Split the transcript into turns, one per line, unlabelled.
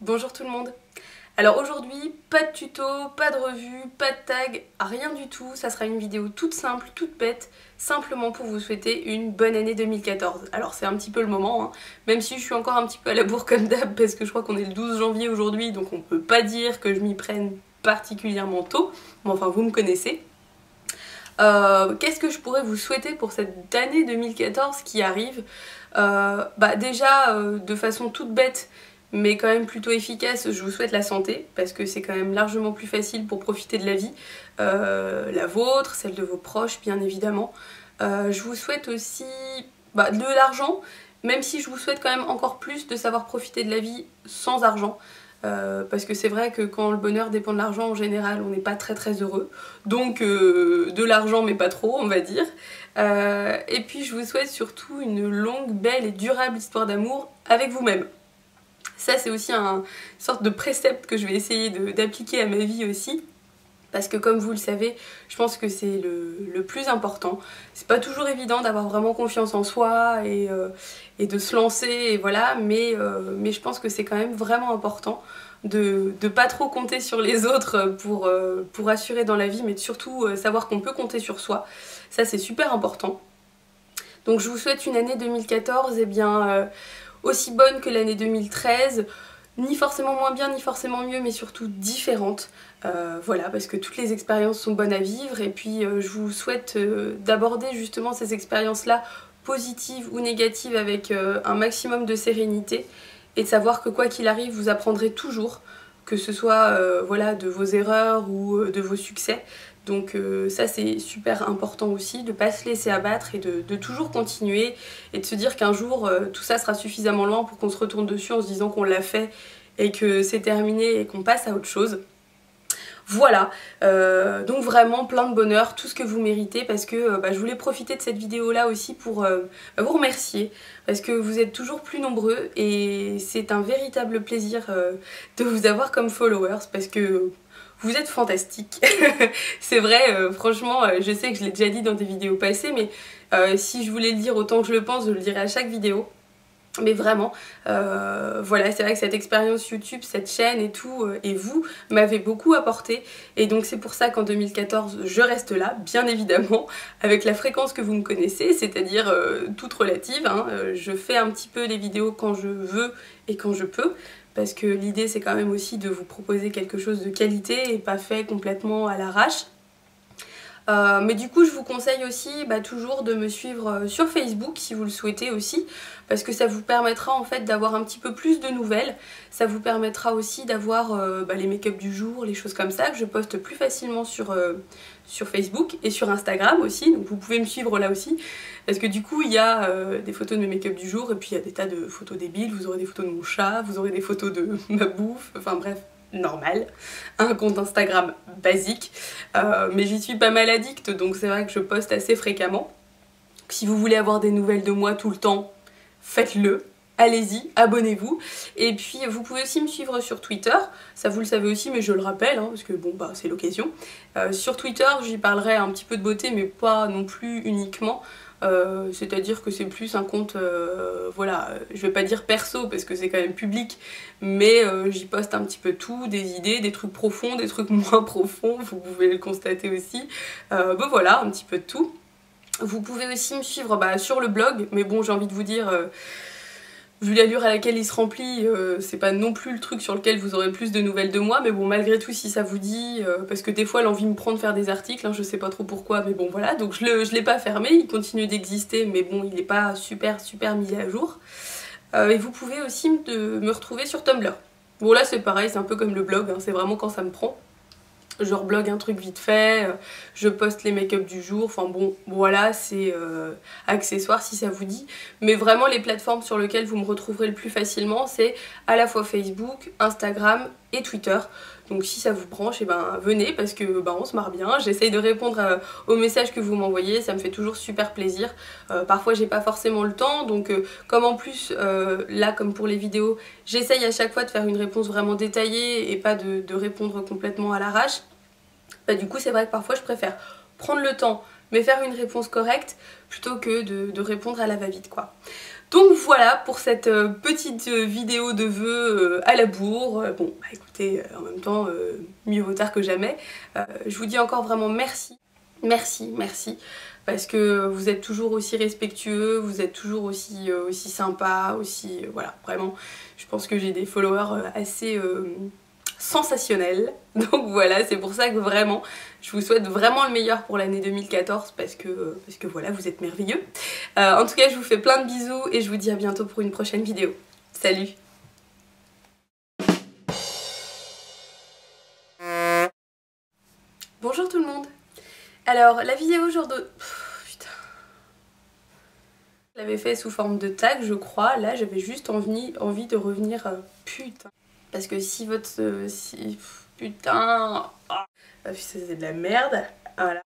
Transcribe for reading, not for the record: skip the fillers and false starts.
Bonjour tout le monde. Alors aujourd'hui, pas de tuto, pas de revue, pas de tag, rien du tout. Ça sera une vidéo toute simple, toute bête, simplement pour vous souhaiter une bonne année 2014. Alors c'est un petit peu le moment, hein, même si je suis encore un petit peu à la bourre comme d'hab, parce que je crois qu'on est le 12 janvier aujourd'hui, donc on peut pas dire que je m'y prenne particulièrement tôt. Mais enfin, vous me connaissez. Qu'est-ce que je pourrais vous souhaiter pour cette année 2014 qui arrive? Déjà, de façon toute bête, mais quand même plutôt efficace, je vous souhaite la santé, parce que c'est quand même largement plus facile pour profiter de la vie, la vôtre, celle de vos proches bien évidemment. Je vous souhaite aussi de l'argent, même si je vous souhaite quand même encore plus de savoir profiter de la vie sans argent. Parce que c'est vrai que quand le bonheur dépend de l'argent, en général, on n'est pas très heureux. Donc de l'argent, mais pas trop, on va dire. Et puis je vous souhaite surtout une longue, belle et durable histoire d'amour avec vous-même. Ça, c'est aussi une sorte de précepte que je vais essayer d'appliquer à ma vie aussi. Parce que comme vous le savez, je pense que c'est le plus important. C'est pas toujours évident d'avoir vraiment confiance en soi et de se lancer, et voilà, mais je pense que c'est quand même vraiment important de pas trop compter sur les autres pour assurer dans la vie, mais de surtout savoir qu'on peut compter sur soi. Ça, c'est super important. Donc je vous souhaite une année 2014 aussi bonne que l'année 2013, ni forcément moins bien, ni forcément mieux, mais surtout différente. Voilà, parce que toutes les expériences sont bonnes à vivre, et puis je vous souhaite d'aborder justement ces expériences-là, positives ou négatives, avec un maximum de sérénité, et de savoir que quoi qu'il arrive, vous apprendrez toujours, que ce soit voilà, de vos erreurs ou de vos succès. Donc ça, c'est super important aussi, de ne pas se laisser abattre et de toujours continuer, et de se dire qu'un jour tout ça sera suffisamment loin pour qu'on se retourne dessus en se disant qu'on l'a fait et que c'est terminé et qu'on passe à autre chose. Voilà, donc vraiment plein de bonheur, tout ce que vous méritez, parce que je voulais profiter de cette vidéo là aussi pour vous remercier, parce que vous êtes toujours plus nombreux et c'est un véritable plaisir de vous avoir comme followers, parce que vous êtes fantastiques. C'est vrai, franchement, je sais que je l'ai déjà dit dans des vidéos passées, mais si je voulais le dire autant que je le pense, je le dirais à chaque vidéo. Mais vraiment, voilà, c'est vrai que cette expérience YouTube, cette chaîne et tout, et vous, m'avez beaucoup apporté. Et donc c'est pour ça qu'en 2014, je reste là, bien évidemment, avec la fréquence que vous me connaissez, c'est-à-dire toute relative, hein. Je fais un petit peu les vidéos quand je veux et quand je peux, parce que l'idée c'est quand même aussi de vous proposer quelque chose de qualité et pas fait complètement à l'arrache. Mais du coup je vous conseille aussi toujours de me suivre sur Facebook si vous le souhaitez aussi, parce que ça vous permettra en fait d'avoir un petit peu plus de nouvelles. Ça vous permettra aussi d'avoir les make-up du jour, les choses comme ça que je poste plus facilement sur Facebook et sur Instagram aussi, donc vous pouvez me suivre là aussi, parce que du coup il y a des photos de mes make-up du jour, et puis il y a des tas de photos débiles. Vous aurez des photos de mon chat, vous aurez des photos de ma bouffe, enfin bref, normal, un compte Instagram basique, mais j'y suis pas mal addict, donc c'est vrai que je poste assez fréquemment. Si vous voulez avoir des nouvelles de moi tout le temps, faites-le, allez-y, abonnez-vous. Et puis vous pouvez aussi me suivre sur Twitter, ça vous le savez aussi, mais je le rappelle, hein, parce que bon c'est l'occasion. Sur Twitter j'y parlerai un petit peu de beauté, mais pas non plus uniquement. C'est-à-dire que c'est plus un compte, voilà, je vais pas dire perso parce que c'est quand même public, mais j'y poste un petit peu tout, des idées, des trucs profonds, des trucs moins profonds, vous pouvez le constater aussi. Voilà, un petit peu de tout. Vous pouvez aussi me suivre sur le blog, mais bon, j'ai envie de vous dire, vu l'allure à laquelle il se remplit, c'est pas non plus le truc sur lequel vous aurez plus de nouvelles de moi, mais bon, malgré tout, si ça vous dit, parce que des fois l'envie me prend de faire des articles, hein, je sais pas trop pourquoi, mais bon voilà, donc je l'ai pas fermé, il continue d'exister, mais bon, il est pas super mis à jour. Et vous pouvez aussi me retrouver sur Tumblr. Bon là c'est pareil, c'est un peu comme le blog, hein, c'est vraiment quand ça me prend. Je reblogue un truc vite fait, je poste les make-up du jour, enfin bon, voilà, c'est accessoire si ça vous dit. Mais vraiment les plateformes sur lesquelles vous me retrouverez le plus facilement, c'est à la fois Facebook, Instagram et Twitter. Donc si ça vous branche, venez, parce que on se marre bien. J'essaye de répondre aux messages que vous m'envoyez, ça me fait toujours super plaisir. Parfois j'ai pas forcément le temps, donc comme en plus là comme pour les vidéos, j'essaye à chaque fois de faire une réponse vraiment détaillée et pas de répondre complètement à l'arrache. Du coup c'est vrai que parfois je préfère prendre le temps mais faire une réponse correcte plutôt que de répondre à la va-vite quoi. Donc voilà pour cette petite vidéo de vœux à la bourre. Bon, bah écoutez, en même temps, mieux vaut tard que jamais. Je vous dis encore vraiment merci. Merci, merci. Parce que vous êtes toujours aussi respectueux, vous êtes toujours aussi sympa, aussi... voilà, vraiment. Je pense que j'ai des followers assez... sensationnel. Donc voilà, c'est pour ça que vraiment je vous souhaite vraiment le meilleur pour l'année 2014 parce que voilà, vous êtes merveilleux. En tout cas, je vous fais plein de bisous et je vous dis à bientôt pour une prochaine vidéo. Salut! Bonjour tout le monde. Alors la vidéo aujourd'hui... Putain. Je l'avais fait sous forme de tag je crois. Là j'avais juste envie de revenir... Putain. Parce que si votre... putain... Oh, c'est de la merde. Voilà.